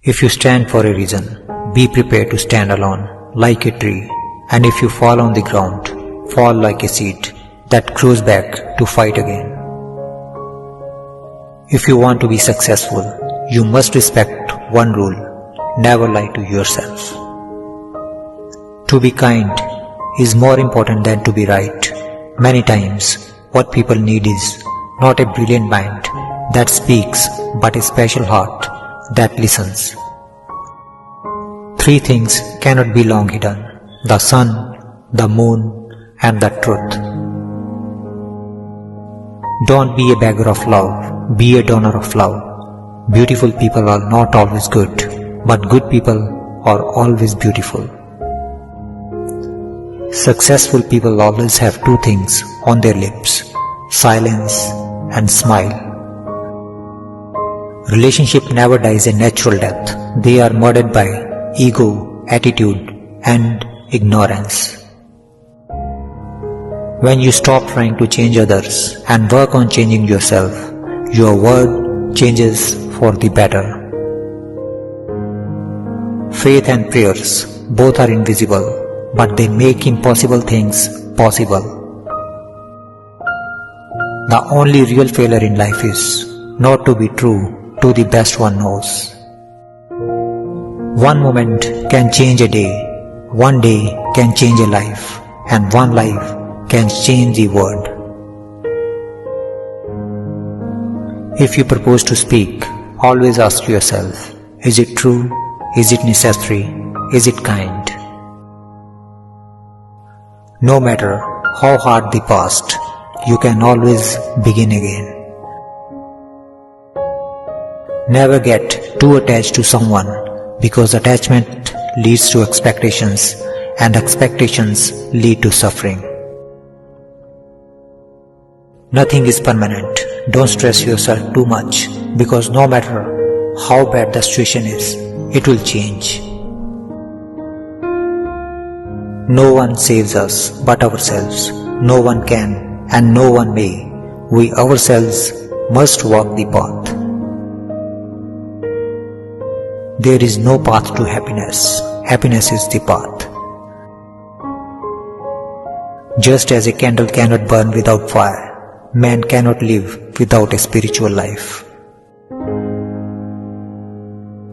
If you stand for a reason, be prepared to stand alone, like a tree. And if you fall on the ground, fall like a seed that grows back to fight again. If you want to be successful, you must respect one rule: never lie to yourself. To be kind is more important than to be right. Many times, what people need is not a brilliant mind that speaks, but a special heart that listens. Three things cannot be long hidden: the sun, the moon, and the truth. Don't be a beggar of love, be a donor of love. Beautiful people are not always good, but good people are always beautiful. Successful people always have two things on their lips: silence and smile. Relationship never dies a natural death. They are murdered by ego, attitude, and ignorance. When you stop trying to change others and work on changing yourself, your world changes for the better. Faith and prayers both are invisible, but they make impossible things possible. The only real failure in life is not to be true to the best one knows. One moment can change a day, one day can change a life, and one life can change the world. If you propose to speak, always ask yourself, is it true? Is it necessary? Is it kind? No matter how hard the past, you can always begin again. Never get too attached to someone, because attachment leads to expectations, and expectations lead to suffering. Nothing is permanent. Don't stress yourself too much, because no matter how bad the situation is, it will change. No one saves us but ourselves. No one can and no one may. We ourselves must walk the path. There is no path to happiness. Happiness is the path. Just as a candle cannot burn without fire, man cannot live without a spiritual life.